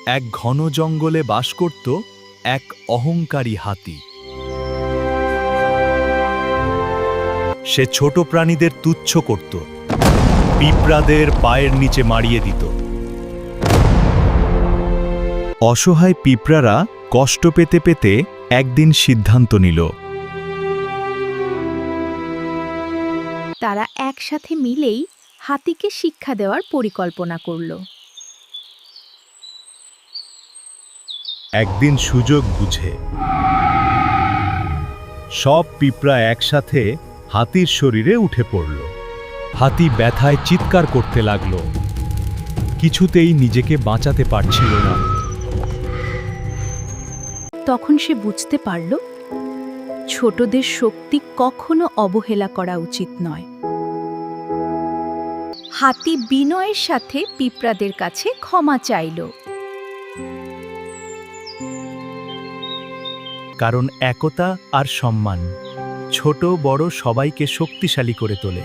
এক ঘন জঙ্গলে বাস করত এক অহংকারী হাতি। সে ছোট প্রাণীদের তুচ্ছ করত, পিঁপড়াদের পায়ের নিচে মারিয়ে দিত। অসহায় পিঁপড়ারা কষ্ট পেতে পেতে একদিন সিদ্ধান্ত নিল, তারা একসাথে মিলেই হাতিকে শিক্ষা দেওয়ার পরিকল্পনা করল। একদিন সুযোগ বুঝে সব পিঁপড়া একসাথে হাতির শরীরে উঠে পড়ল। হাতি ব্যথায় চিৎকার করতে লাগল, কিছুতেই নিজেকে বাঁচাতে পারছিল না। তখন সে বুঝতে পারল, ছোটদের শক্তি কখনো অবহেলা করা উচিত নয়। হাতি বিনয়ের সাথে পিঁপড়াদের কাছে ক্ষমা চাইল। কারণ একতা আর সম্মান ছোট বড় সবাইকে শক্তিশালী করে তোলে।